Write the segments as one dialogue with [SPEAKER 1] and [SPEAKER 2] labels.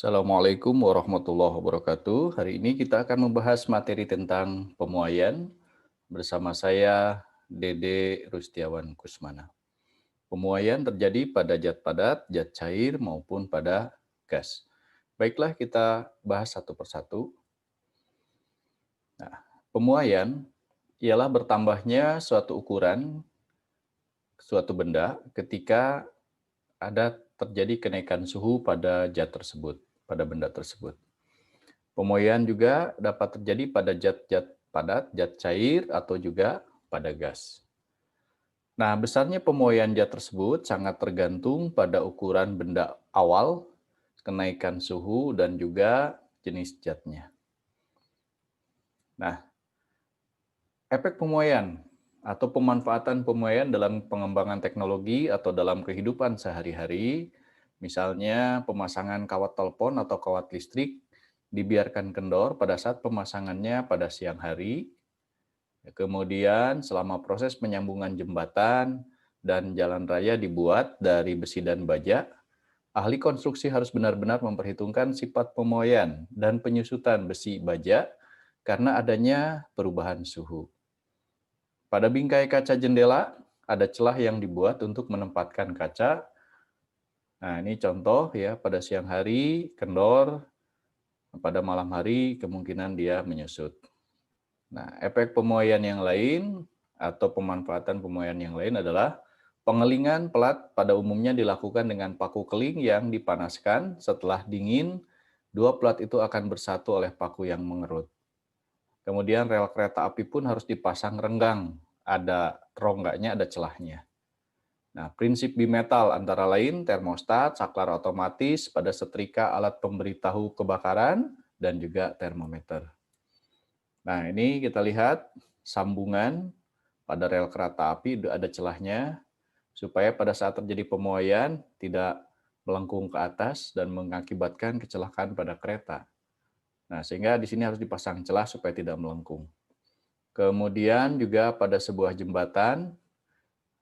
[SPEAKER 1] Assalamualaikum warahmatullahi wabarakatuh. Hari ini kita akan membahas materi tentang pemuaian bersama saya Dede Rustiawan Kusmana. Pemuaian terjadi pada zat padat, zat cair maupun pada gas. Baiklah kita bahas satu persatu. Nah, pemuaian ialah bertambahnya suatu ukuran suatu benda ketika ada terjadi kenaikan suhu pada zat tersebut, pada benda tersebut. Pemuaian juga dapat terjadi pada zat-zat padat, zat cair, atau juga pada gas. Nah, besarnya pemuaian zat tersebut sangat tergantung pada ukuran benda awal, kenaikan suhu, dan juga jenis zatnya. Nah, efek pemuaian atau pemanfaatan pemuaian dalam pengembangan teknologi atau dalam kehidupan sehari-hari, misalnya pemasangan kawat telepon atau kawat listrik, dibiarkan kendor pada saat pemasangannya pada siang hari. Kemudian selama proses penyambungan jembatan dan jalan raya dibuat dari besi dan baja, ahli konstruksi harus benar-benar memperhitungkan sifat pemoian dan penyusutan besi baja karena adanya perubahan suhu. Pada bingkai kaca jendela, ada celah yang dibuat untuk menempatkan kaca. Nah, ini contoh ya, pada siang hari kendor, pada malam hari kemungkinan dia menyusut. Nah, efek pemuaian yang lain atau pemanfaatan pemuaian yang lain adalah pengelingan pelat pada umumnya dilakukan dengan paku keling yang dipanaskan. Setelah dingin, dua pelat itu akan bersatu oleh paku yang mengerut. Kemudian rel kereta api pun harus dipasang renggang, ada rongganya, ada celahnya. Nah, prinsip bimetal antara lain termostat, saklar otomatis, pada setrika alat pemberitahu kebakaran, dan juga termometer. Nah, ini kita lihat sambungan pada rel kereta api ada celahnya, supaya pada saat terjadi pemuaian tidak melengkung ke atas dan mengakibatkan kecelakaan pada kereta. Nah, sehingga di sini harus dipasang celah supaya tidak melengkung. Kemudian juga pada sebuah jembatan,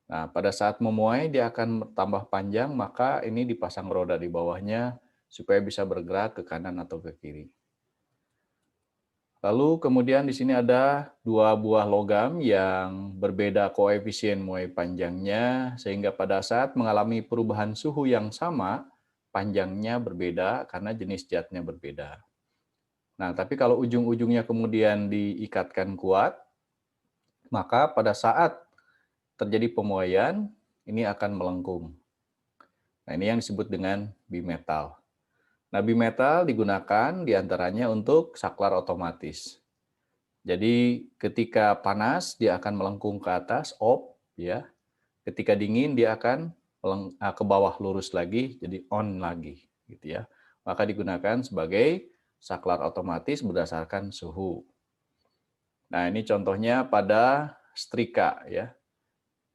[SPEAKER 1] nah, pada saat memuai dia akan tambah panjang, maka ini dipasang roda di bawahnya supaya bisa bergerak ke kanan atau ke kiri. Lalu kemudian di sini ada dua buah logam yang berbeda koefisien muai panjangnya, sehingga pada saat mengalami perubahan suhu yang sama, panjangnya berbeda karena jenis zatnya berbeda. Nah, tapi kalau ujung-ujungnya kemudian diikatkan kuat, maka pada saat terjadi pemuaian, ini akan melengkung. Nah, ini yang disebut dengan bimetal. Nah, bimetal digunakan diantaranya untuk saklar otomatis. Jadi ketika panas dia akan melengkung ke atas, off, ya. Ketika dingin dia akan ke bawah lurus lagi, jadi on lagi, gitu ya. Maka digunakan sebagai saklar otomatis berdasarkan suhu. Nah, ini contohnya pada setrika, ya.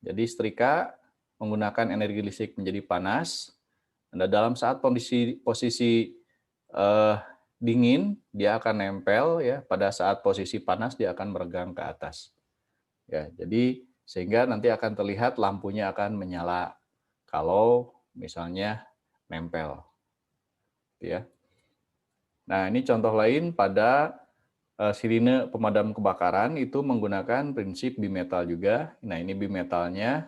[SPEAKER 1] Jadi setrika menggunakan energi listrik menjadi panas. Nah, dalam saat posisi dingin, dia akan nempel ya. Pada saat posisi panas dia akan meregang ke atas. Ya, jadi sehingga nanti akan terlihat lampunya akan menyala kalau misalnya nempel, gitu ya. Nah, ini contoh lain pada sirine pemadam kebakaran itu menggunakan prinsip bimetal juga. Nah, ini bimetalnya.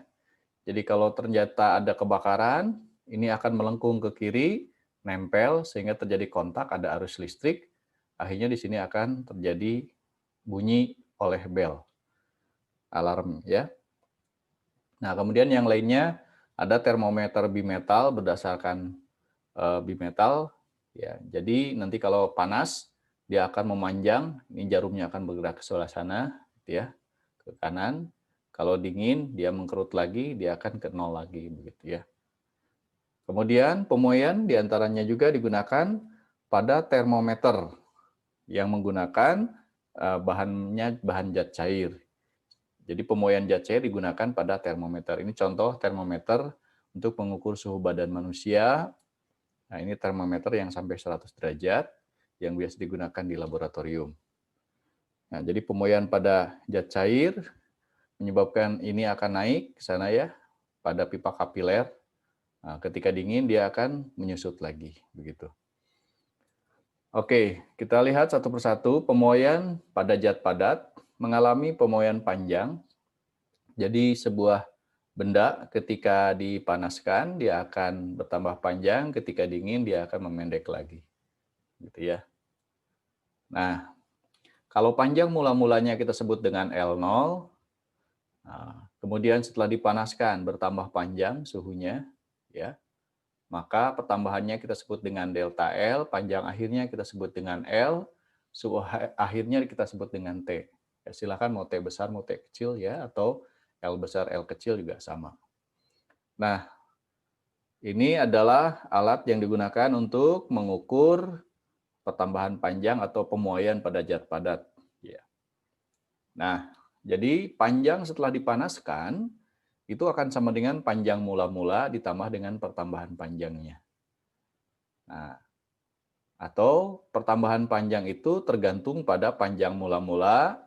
[SPEAKER 1] Jadi kalau ternyata ada kebakaran, ini akan melengkung ke kiri, nempel sehingga terjadi kontak, ada arus listrik. Akhirnya di sini akan terjadi bunyi oleh bel, alarm ya. Nah, kemudian yang lainnya ada termometer bimetal berdasarkan bimetal ya. Jadi nanti kalau panas dia akan memanjang, ini jarumnya akan bergerak ke sebelah sana gitu ya, ke kanan. Kalau dingin dia mengkerut lagi, dia akan ke nol lagi begitu ya. Kemudian pemuaian diantaranya juga digunakan pada termometer yang menggunakan bahannya bahan zat cair. Jadi pemuaian zat cair digunakan pada termometer. Ini contoh termometer untuk mengukur suhu badan manusia. Nah, ini termometer yang sampai 100 derajat yang biasa digunakan di laboratorium. Nah, jadi pemuaian pada zat cair menyebabkan ini akan naik ke sana ya pada pipa kapiler. Nah, ketika dingin dia akan menyusut lagi begitu. Oke, kita lihat satu persatu. Pemoyan pada zat padat mengalami pemoyan panjang. Jadi sebuah benda ketika dipanaskan dia akan bertambah panjang, ketika dingin dia akan memendek lagi. Gitu ya. Nah, kalau panjang mula-mulanya kita sebut dengan L0, nah, kemudian setelah dipanaskan bertambah panjang suhunya, ya, maka pertambahannya kita sebut dengan delta L, panjang akhirnya kita sebut dengan L, suhu akhirnya kita sebut dengan T. Ya, silakan mau T besar, mau T kecil ya, atau L besar, L kecil juga sama. Nah, ini adalah alat yang digunakan untuk mengukur pertambahan panjang atau pemuaian pada zat padat. Ya. Nah, jadi panjang setelah dipanaskan itu akan sama dengan panjang mula-mula ditambah dengan pertambahan panjangnya. Nah, atau pertambahan panjang itu tergantung pada panjang mula-mula,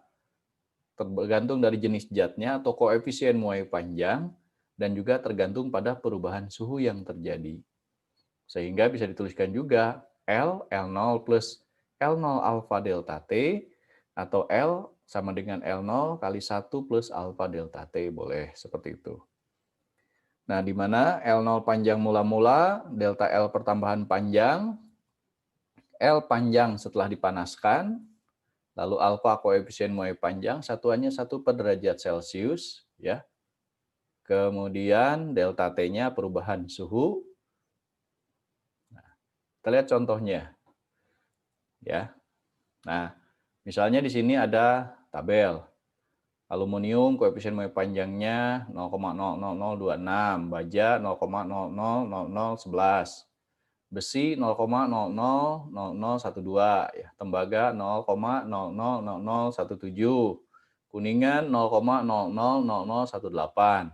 [SPEAKER 1] tergantung dari jenis zatnya atau koefisien muai panjang, dan juga tergantung pada perubahan suhu yang terjadi. Sehingga bisa dituliskan juga L0 plus L0 alfa delta T, atau L sama dengan L0 kali 1 plus alfa delta T, boleh seperti itu. Nah, di mana L0 panjang mula-mula, delta L pertambahan panjang, L panjang setelah dipanaskan, lalu alfa koefisien muai panjang, satuannya 1 per derajat Celcius, ya. Kemudian delta T-nya perubahan suhu. Nah, kita lihat contohnya, ya. Nah, misalnya di sini ada tabel. Aluminium koefisien muai panjangnya 0,00026, baja 0,000011, besi 0,000012, ya, tembaga 0,000017, kuningan 0,000018.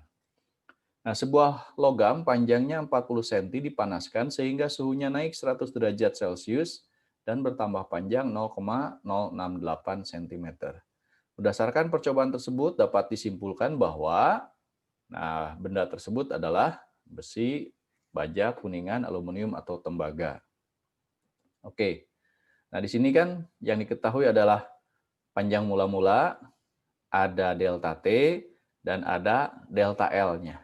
[SPEAKER 1] Nah, sebuah logam panjangnya 40 cm dipanaskan sehingga suhunya naik 100 derajat Celcius dan bertambah panjang 0,068 cm. Berdasarkan percobaan tersebut dapat disimpulkan bahwa benda tersebut adalah besi, baja, kuningan, aluminium, atau tembaga. Oke. Nah, di sini kan yang diketahui adalah panjang mula-mula, ada delta T, dan ada delta L-nya.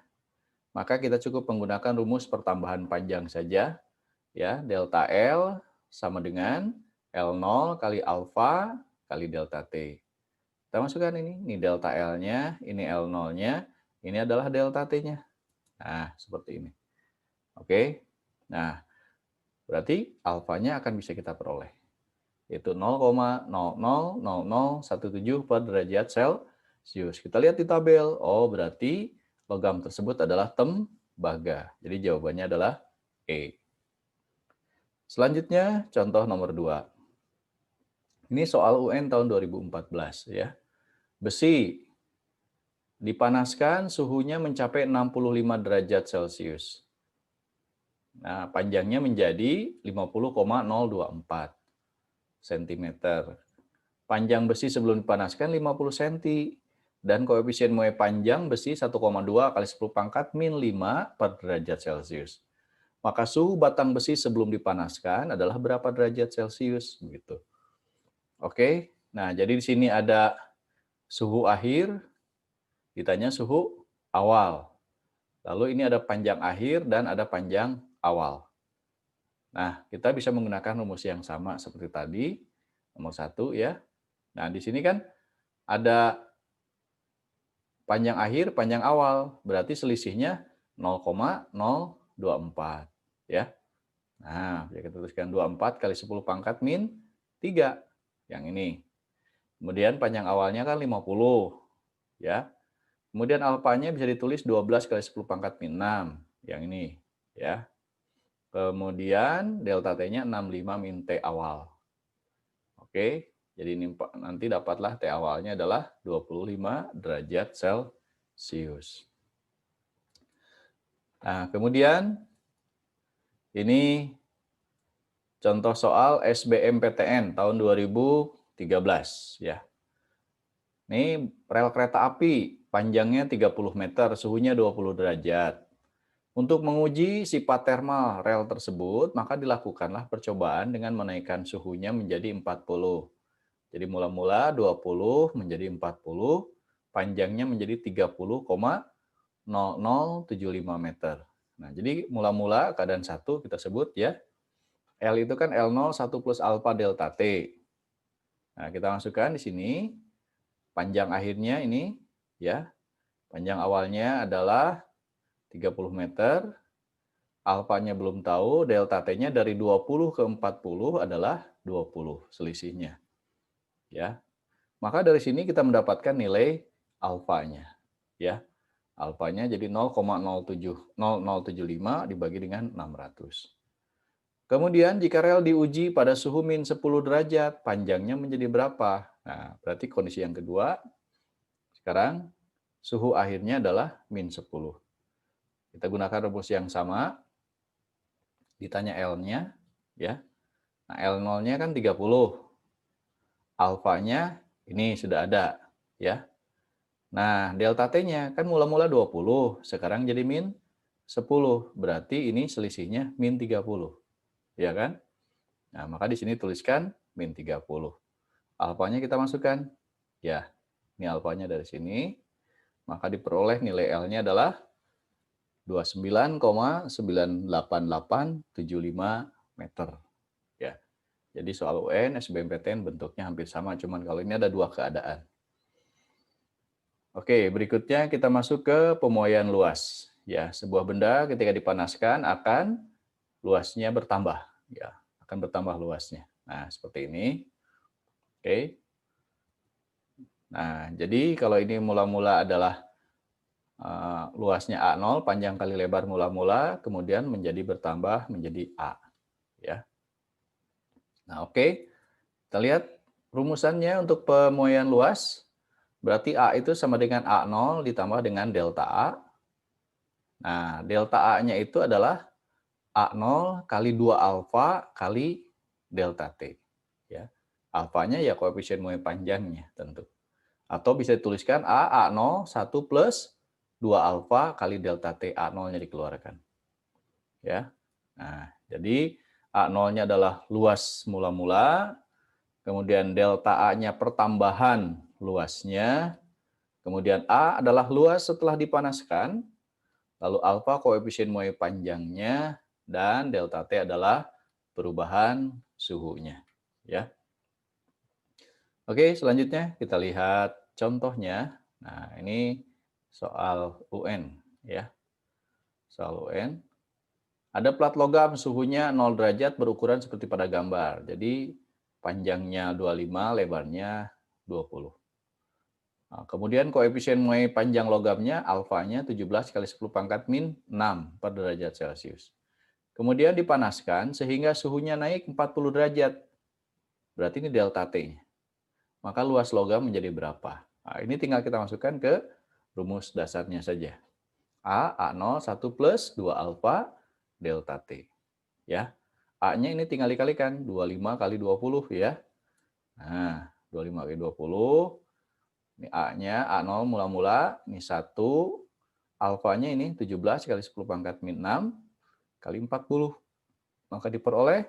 [SPEAKER 1] Maka kita cukup menggunakan rumus pertambahan panjang saja. Ya, delta L sama dengan L0 kali alfa kali delta T. Kita masukkan ini delta L-nya, ini L0-nya, ini adalah delta T-nya. Nah, seperti ini. Oke. Nah, berarti alfanya akan bisa kita peroleh, yaitu 0,000017 per derajat Celcius. Kita lihat di tabel. Oh, berarti logam tersebut adalah tembaga. Jadi jawabannya adalah E. Selanjutnya, contoh nomor 2. Ini soal UN tahun 2014 ya. Besi dipanaskan suhunya mencapai 65 derajat Celcius. Nah, panjangnya menjadi 50,024 cm. Panjang besi sebelum dipanaskan 50 cm. Dan koefisien muai panjang besi 1,2 kali 10 pangkat min 5 per derajat Celcius. Maka suhu batang besi sebelum dipanaskan adalah berapa derajat Celcius? Begitu. Oke, nah jadi di sini ada suhu akhir, ditanya suhu awal. Lalu ini ada panjang akhir dan ada panjang awal. Nah, kita bisa menggunakan rumus yang sama seperti tadi, nomor 1 ya. Nah, di sini kan ada panjang akhir, panjang awal, berarti selisihnya 0,024 ya. Nah, bisa kita tuliskan 24 kali 10 pangkat min 3 yang ini. Kemudian panjang awalnya kan 50 ya. Kemudian alfanya bisa ditulis 12 kali 10 pangkat min 6 yang ini ya. Kemudian delta T-nya 65 min T awal. Oke, jadi ini nanti dapatlah T awalnya adalah 25 derajat Celcius. Nah, kemudian ini contoh soal SBMPTN tahun 2013 ya. Ini rel kereta api panjangnya 30 meter, suhunya 20 derajat. Untuk menguji sifat termal rel tersebut, maka dilakukanlah percobaan dengan menaikkan suhunya menjadi 40. Jadi mula-mula 20 menjadi 40, panjangnya menjadi 30,0075 meter. Nah, jadi mula-mula keadaan satu kita sebut ya, L itu kan L0 1 plus alfa delta T. Nah, kita masukkan di sini, panjang akhirnya ini ya, panjang awalnya adalah 30 meter, alfanya belum tahu, delta T-nya dari 20 ke 40 adalah 20 selisihnya. Ya. Maka dari sini kita mendapatkan nilai alfanya. Ya. Alfanya jadi 0,07075 dibagi dengan 600. Kemudian jika rel diuji pada suhu min 10 derajat, panjangnya menjadi berapa? Nah, berarti kondisi yang kedua, sekarang suhu akhirnya adalah min 10. Kita gunakan rumus yang sama, ditanya L-nya, ya. Nah, L0-nya kan 30. Alfanya ini sudah ada, ya. Nah, delta T-nya kan mula-mula 20, sekarang jadi min 10. Berarti ini selisihnya min 30. Ya kan? Nah, maka di sini tuliskan min 30. Alfanya kita masukkan. Ya, ini alfanya dari sini. Maka diperoleh nilai L-nya adalah 29,98875 meter. Ya. Jadi soal UN, SBMPTN bentuknya hampir sama, cuman kalau ini ada dua keadaan. Oke, berikutnya kita masuk ke pemuaian luas. Ya, sebuah benda ketika dipanaskan akan luasnya bertambah. Ya, akan bertambah luasnya. Nah, seperti ini. Oke. Nah, jadi kalau ini mula-mula adalah luasnya A0, panjang kali lebar mula-mula, kemudian menjadi bertambah menjadi A. Ya. Nah, oke. Kita lihat rumusannya untuk pemuaian luas. Berarti A itu sama dengan A0 ditambah dengan delta A. Nah, delta A-nya itu adalah A0 kali 2 alfa kali delta T. Ya. Alfanya ya koefisien muai panjangnya tentu. Atau bisa dituliskan A0 1 plus 2 alfa kali delta T, A0-nya dikeluarkan. Ya. Nah, jadi A0-nya adalah luas mula-mula, kemudian delta A-nya pertambahan luasnya, kemudian A adalah luas setelah dipanaskan, lalu alfa koefisien muai panjangnya, dan delta T adalah perubahan suhunya. Ya. Oke, selanjutnya kita lihat contohnya. Nah, ini soal UN. Ya. Soal UN. Ada plat logam suhunya 0 derajat berukuran seperti pada gambar. Jadi panjangnya 25, lebarnya 20. Nah, kemudian koefisien muai panjang logamnya alfanya 17 kali 10 pangkat min 6 per derajat Celcius. Kemudian dipanaskan sehingga suhunya naik 40 derajat. Berarti ini delta T-nya. Maka luas logam menjadi berapa? Nah, ini tinggal kita masukkan ke rumus dasarnya saja. A0 1 plus 2 alfa delta T. Ya. A-nya ini tinggal dikalikan 25 kali 20 ya. Nah, 25 kali 20. Ini A-nya, A0 mula-mula, ini 1. Alfanya ini 17 kali 10 pangkat min 6 kali 40. Maka diperoleh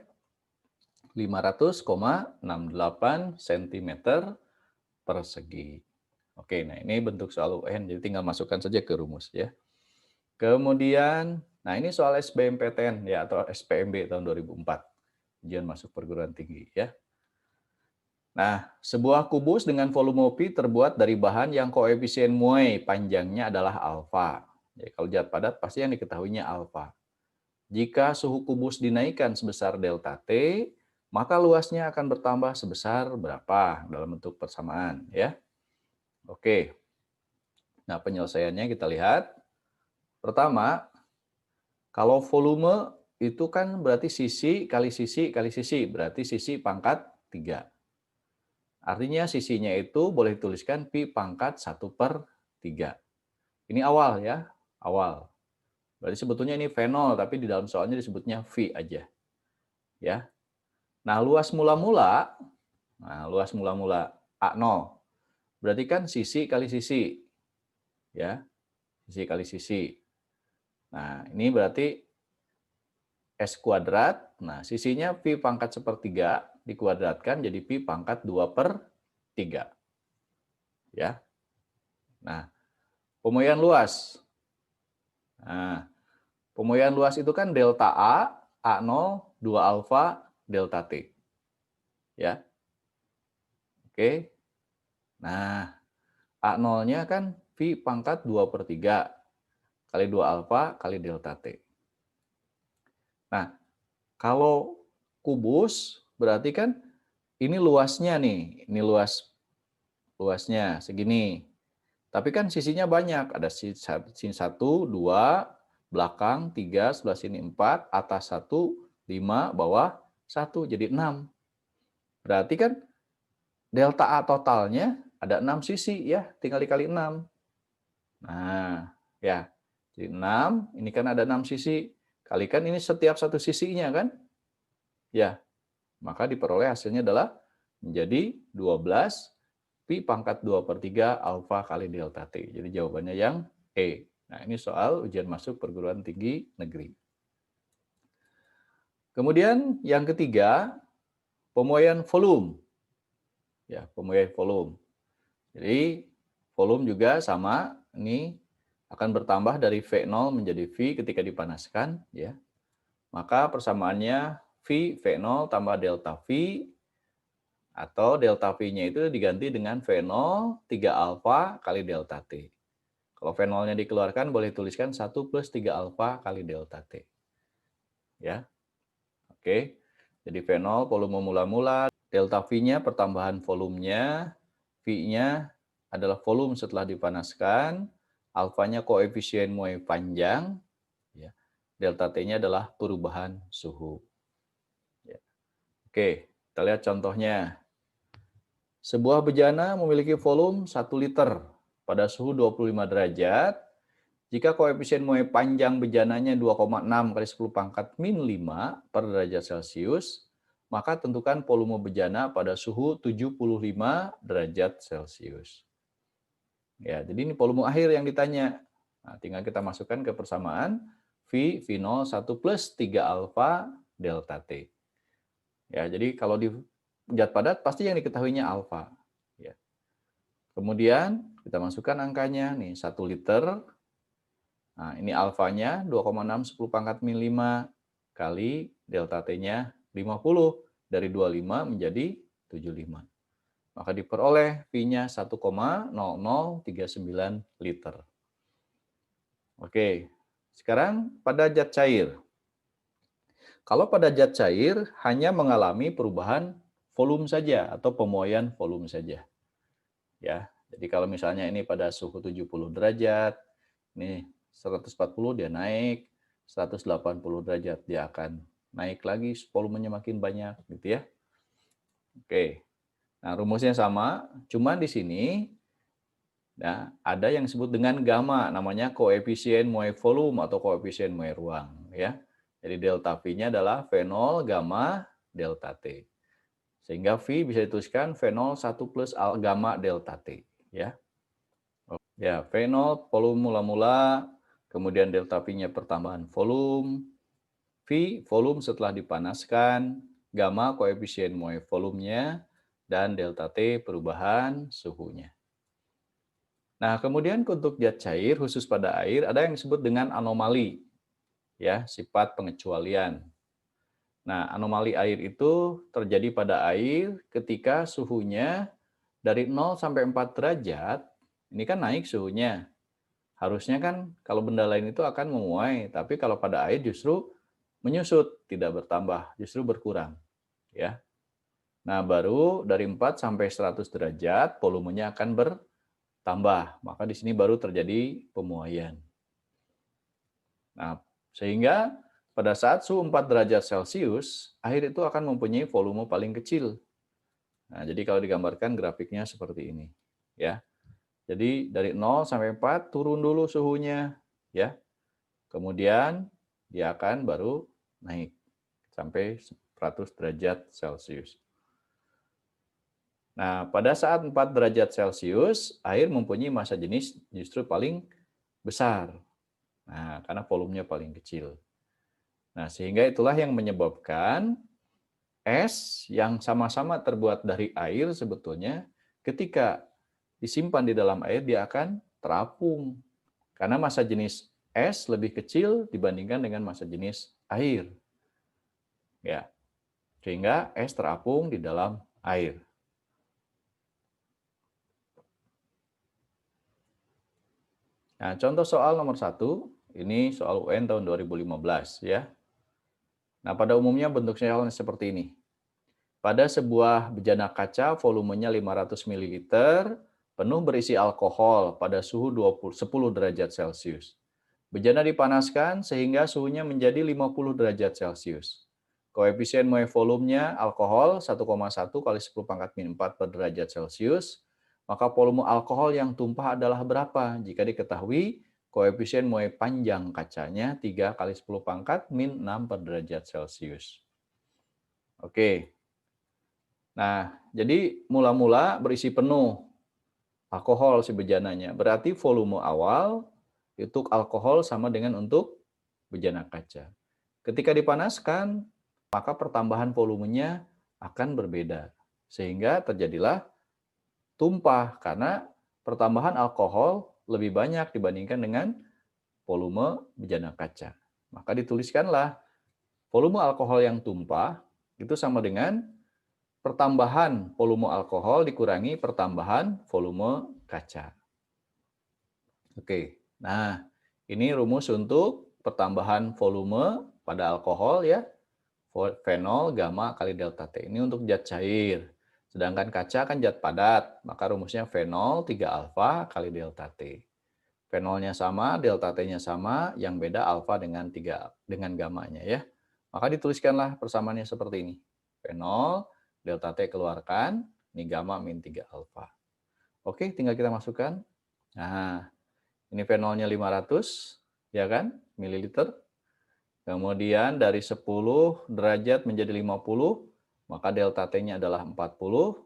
[SPEAKER 1] 500,68 cm persegi. Oke, nah ini bentuk soal UN, jadi tinggal masukkan saja ke rumus ya. Kemudian, nah ini soal SBMPTN ya, atau SPMB tahun 2004. Ujian masuk perguruan tinggi ya. Nah, sebuah kubus dengan volume pi terbuat dari bahan yang koefisien muai panjangnya adalah alfa. Jadi kalau zat padat pasti yang diketahuinya alfa. Jika suhu kubus dinaikkan sebesar delta T, maka luasnya akan bertambah sebesar berapa dalam bentuk persamaan ya. Oke. Nah, penyelesaiannya kita lihat. Pertama, kalau volume itu kan berarti sisi kali sisi kali sisi, berarti sisi pangkat 3. Artinya sisinya itu boleh dituliskan pi pangkat 1/3. Ini awal ya, awal. Berarti sebetulnya ini V0, tapi di dalam soalnya disebutnya V aja. Ya. Nah, luas mula-mula A0. Berarti kan sisi kali sisi. Ya. Sisi kali sisi. Nah, ini berarti S kuadrat. Nah, sisinya Pi pangkat sepertiga dikuadratkan jadi Pi pangkat 2/3. Ya. Nah, pemuaian luas. Nah, pemuaian luas itu kan delta A0, 2 alfa, delta T. Ya. Oke. Nah, A0-nya kan Pi pangkat 2/3 kali 2 alfa kali delta T. Nah, kalau kubus berarti kan ini luasnya nih, ini luasnya segini. Tapi kan sisinya banyak, ada sini 1, 2, belakang 3, sebelah sini 4, atas 1, 5, bawah 1, jadi 6. Berarti kan delta A totalnya ada 6 sisi ya, tinggal dikali 6. Nah, ya. Jadi 6, ini kan ada 6 sisi. Kalikan ini setiap satu sisinya kan? Ya, maka diperoleh hasilnya adalah menjadi 12 Pi pangkat 2/3 alfa kali delta T. Jadi jawabannya yang E. Nah, ini soal ujian masuk perguruan tinggi negeri. Kemudian yang ketiga, pemuaian volume. Ya, pemuaian volume. Jadi volume juga sama, ini akan bertambah dari V0 menjadi V ketika dipanaskan, ya. Maka persamaannya V V0 tambah delta V, atau delta V-nya itu diganti dengan V0 3 alfa kali delta T. Kalau V0-nya dikeluarkan boleh tuliskan 1 plus 3 alfa kali delta T. Ya. Oke. Jadi V0 volume mula-mula, delta V-nya pertambahan volumenya, V-nya adalah volume setelah dipanaskan, alfanya koefisien muai panjang, ya. Delta T-nya adalah perubahan suhu. Ya. Oke, kita lihat contohnya. Sebuah bejana memiliki volume 1 liter pada suhu 25 derajat. Jika koefisien muai panjang bejananya 2,6 kali 10 pangkat min 5 per derajat Celcius, maka tentukan volume bejana pada suhu 75 derajat Celcius. Ya, jadi ini volume akhir yang ditanya. Nah, tinggal kita masukkan ke persamaan V, V0, 1 plus 3 alfa delta T. Ya, jadi kalau di zat padat pasti yang diketahuinya alfa. Ya. Kemudian kita masukkan angkanya nih 1 liter. Nah, ini alfanya 2,6 10 pangkat min 5 kali delta T-nya 50. Dari 25 menjadi 75. Maka diperoleh V-nya 1,0039 liter. Oke, sekarang pada zat cair. Kalau pada zat cair hanya mengalami perubahan volume saja atau pemuaian volume saja. Ya, jadi kalau misalnya ini pada suhu 70 derajat, ini 140 dia naik, 180 derajat dia akan naik lagi, volumenya makin banyak gitu ya. Oke. Nah, rumusnya sama, cuman di sini nah, ada yang disebut dengan gamma, namanya koefisien muai volume atau koefisien muai ruang ya. Jadi delta V-nya adalah V0 gamma delta T. Sehingga V bisa dituliskan V0 1 plus gamma delta T ya. Ya, V0 volume mula-mula, kemudian delta V-nya pertambahan volume, V volume setelah dipanaskan, gamma koefisien muai volumenya, dan delta T perubahan suhunya. Nah, kemudian untuk zat cair khusus pada air ada yang disebut dengan anomali, ya, sifat pengecualian. Nah, anomali air itu terjadi pada air ketika suhunya dari 0 sampai 4 derajat, ini kan naik suhunya. Harusnya kan kalau benda lain itu akan memuai, tapi kalau pada air justru menyusut, tidak bertambah, justru berkurang, ya. Nah, baru dari 4 sampai 100 derajat volumenya akan bertambah, maka di sini baru terjadi pemuaian. Nah, sehingga pada saat suhu 4 derajat Celcius, air itu akan mempunyai volume paling kecil. Nah, jadi kalau digambarkan grafiknya seperti ini, ya. Jadi dari 0 sampai 4 turun dulu suhunya, ya. Kemudian dia akan baru naik sampai 100 derajat Celcius. Nah, pada saat 4 derajat Celcius, air mempunyai massa jenis justru paling besar. Nah, karena volumenya paling kecil. Nah, sehingga itulah yang menyebabkan es yang sama-sama terbuat dari air sebetulnya ketika disimpan di dalam air dia akan terapung. Karena massa jenis es lebih kecil dibandingkan dengan massa jenis air. Ya, sehingga es terapung di dalam air. Nah, contoh soal nomor 1, ini soal UN tahun 2015 ya. Nah, pada umumnya bentuk soalnya seperti ini. Pada sebuah bejana kaca volumenya 500 ml, penuh berisi alkohol pada suhu 10 derajat Celcius. Bejana dipanaskan sehingga suhunya menjadi 50 derajat Celcius. Koefisien moe volumenya alkohol 1,1 kali 10 pangkat min 4 per derajat Celcius. Maka volume alkohol yang tumpah adalah berapa? Jika diketahui koefisien moe panjang kacanya 3 kali 10 pangkat min 6 per derajat Celcius. Oke. Nah, jadi mula-mula berisi penuh alkohol si bejananya. Berarti volume awal untuk alkohol sama dengan untuk bejana kaca. Ketika dipanaskan, maka pertambahan volumenya akan berbeda. Sehingga terjadilah tumpah karena pertambahan alkohol lebih banyak dibandingkan dengan volume bejana kaca. Maka dituliskanlah volume alkohol yang tumpah itu sama dengan pertambahan volume alkohol dikurangi pertambahan volume kaca. Oke, nah ini rumus untuk pertambahan volume pada alkohol ya. Fenol gamma kali delta T. Ini untuk zat cair. Sedangkan kaca kan zat padat, maka rumusnya fenol 3 alfa kali delta T. Fenolnya sama, delta T-nya sama, yang beda alfa dengan gammanya ya. Maka dituliskanlah persamaannya seperti ini. Fenol, delta T keluarkan, ini gamma min 3 alfa. Oke, tinggal kita masukkan. Nah, ini fenolnya 500, ya kan, mililiter. Kemudian dari 10 derajat menjadi 50, maka delta T-nya adalah 40.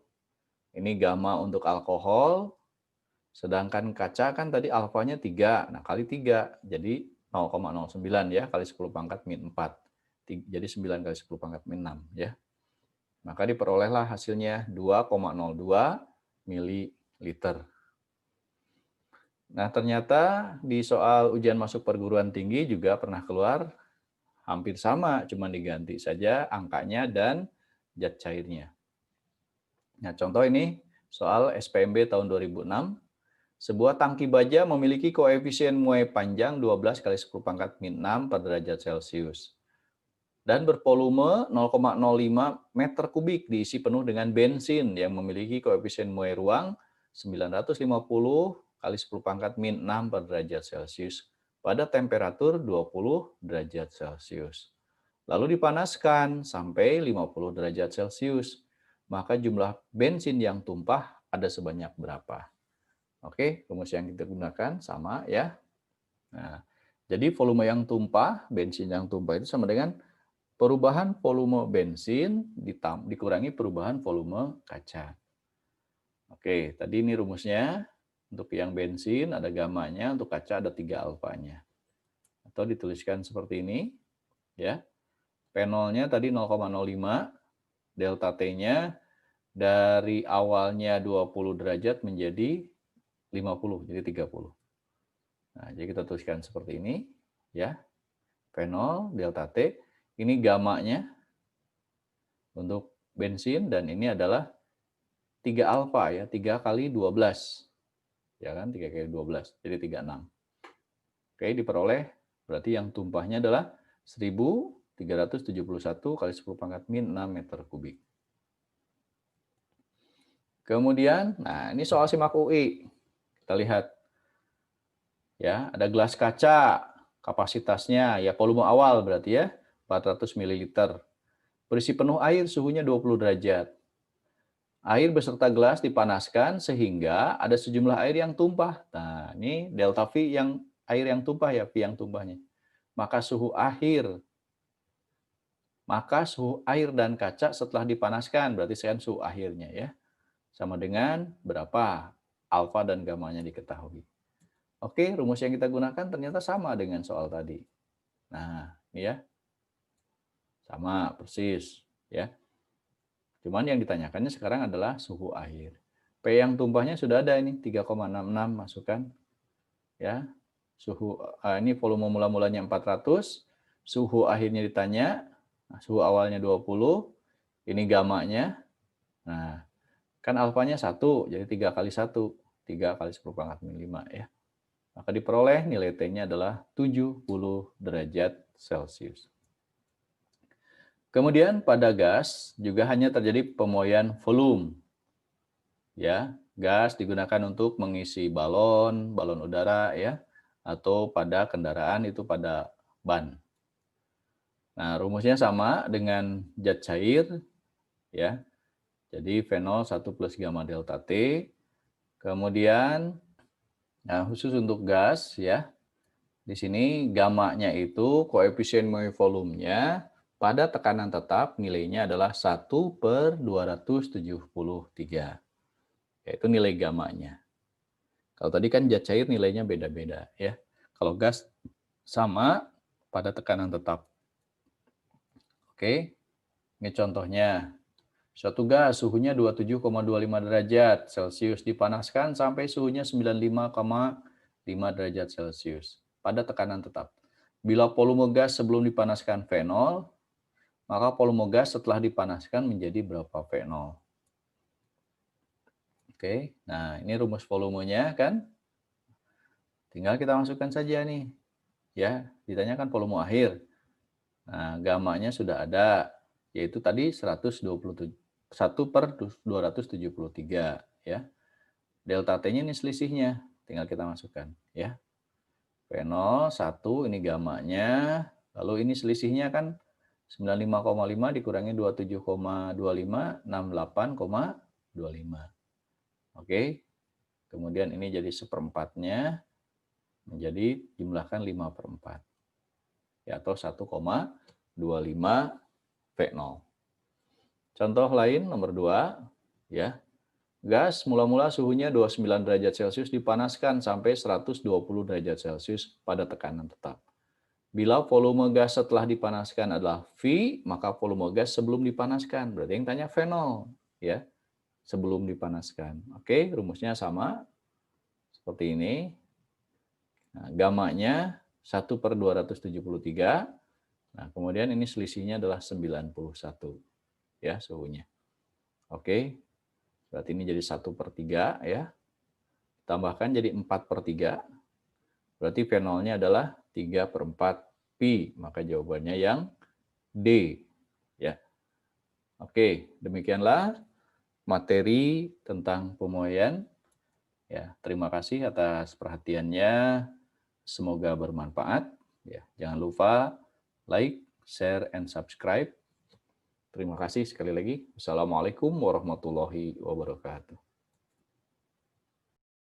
[SPEAKER 1] Ini gamma untuk alkohol, sedangkan kaca kan tadi alfanya 3, nah kali 3, jadi 0,09 ya, kali 10 pangkat min 4. Jadi 9 kali 10 pangkat min 6 ya. Maka diperolehlah hasilnya 2,02 mililiter. Nah, ternyata di soal ujian masuk perguruan tinggi juga pernah keluar hampir sama, cuma diganti saja angkanya dan zat cairnya. Nah, contoh ini soal SPMB tahun 2006. Sebuah tangki baja memiliki koefisien muai panjang 12 kali 10 pangkat min 6 per derajat Celcius. Dan bervolume 0,05 meter kubik diisi penuh dengan bensin yang memiliki koefisien muai ruang 950 kali 10 pangkat min 6 per derajat Celcius pada temperatur 20 derajat Celcius. Lalu dipanaskan sampai 50 derajat Celcius. Maka jumlah bensin yang tumpah ada sebanyak berapa? Oke, rumus yang kita gunakan sama ya. Nah, jadi volume yang tumpah, bensin yang tumpah itu sama dengan perubahan volume bensin dikurangi perubahan volume kaca. Oke, tadi ini rumusnya. Untuk yang bensin ada gammanya, untuk kaca ada 3 alfanya. Atau dituliskan seperti ini. Ya. Fenolnya tadi 0,05, delta T-nya dari awalnya 20 derajat menjadi 50, jadi 30. Nah, jadi kita tuliskan seperti ini. Ya. Fenol, delta T. Ini gammanya untuk bensin dan ini adalah 3 alfa ya, 3 kali 12. Ya kan, 3 kali 12, jadi 36. Oke, diperoleh berarti yang tumpahnya adalah 1371 kali 10 pangkat min 6 meter kubik. Kemudian, nah ini soal SIMAK UI. Kita lihat. Ya, ada gelas kaca, kapasitasnya ya volume awal berarti ya, 400 ml. Berisi penuh air, suhunya 20 derajat. Air beserta gelas dipanaskan sehingga ada sejumlah air yang tumpah. Nah, ini delta V yang air yang tumpah ya, V yang tumpahnya. Maka suhu air dan kaca setelah dipanaskan, berarti sekian suhu akhirnya ya. Sama dengan berapa alfa dan gammanya diketahui. Oke, rumus yang kita gunakan ternyata sama dengan soal tadi. Nah, ini ya, sama persis ya. Cuman yang ditanyakannya sekarang adalah suhu air. P yang tumpahnya sudah ada ini 3,66 masukkan ya. Suhu ini volume mula-mulanya 400, suhu akhirnya ditanya, nah, suhu awalnya 20, ini gamanya. Nah, kan alfanya 1, jadi 3 kali 1, 3 kali 10 pangkat min 5 ya. Maka diperoleh nilai T-nya adalah 70 derajat Celcius. Kemudian pada gas juga hanya terjadi pemoian volume. Ya, gas digunakan untuk mengisi balon, balon udara ya, atau pada kendaraan itu pada ban. Nah, rumusnya sama dengan zat cair ya. Jadi fenol 1 plus gamma delta T. Kemudian nah khusus untuk gas ya. Di sini gamma-nya itu koefisien Moe volumenya pada tekanan tetap nilainya adalah 1/273. Yaitu nilai gamma-nya. Kalau tadi kan zat cair nilainya beda-beda ya. Kalau gas sama pada tekanan tetap. Oke, ini contohnya. Suatu gas suhunya 27,25 derajat Celcius dipanaskan sampai suhunya 95,5 derajat Celcius pada tekanan tetap. Bila volume gas sebelum dipanaskan V0, maka volume gas setelah dipanaskan menjadi berapa V0. Oke, nah ini rumus volumenya kan. Tinggal kita masukkan saja nih. Ya, ditanyakan volume akhir. Nah, gamanya sudah ada, yaitu tadi 1/273 ya. Delta T-nya ini selisihnya, tinggal kita masukkan ya. V0 1 ini gamanya, lalu ini selisihnya kan 95,5 dikurangi 27,25 68,25. Oke. Kemudian ini jadi seperempatnya menjadi jumlahkan 5/4. Ya, atau 1,25 V0. Contoh lain nomor 2 ya. Gas mula-mula suhunya 29 derajat Celcius dipanaskan sampai 120 derajat Celcius pada tekanan tetap. Bila volume gas setelah dipanaskan adalah V, maka volume gas sebelum dipanaskan. Berarti yang tanya V0 ya. Sebelum dipanaskan. Oke, rumusnya sama seperti ini. Nah, gamanya 1/273. Nah, kemudian ini selisihnya adalah 91 ya suhunya. Oke, berarti ini jadi 1/3 ya. Tambahkan jadi 4/3. Berarti V0-nya adalah 3/4 pi. Maka jawabannya yang D. Ya. Oke, demikianlah materi tentang pemoian. Ya, terima kasih atas perhatiannya. Semoga bermanfaat. Ya, jangan lupa like, share, and subscribe. Terima kasih sekali lagi. Wassalamualaikum warahmatullahi wabarakatuh.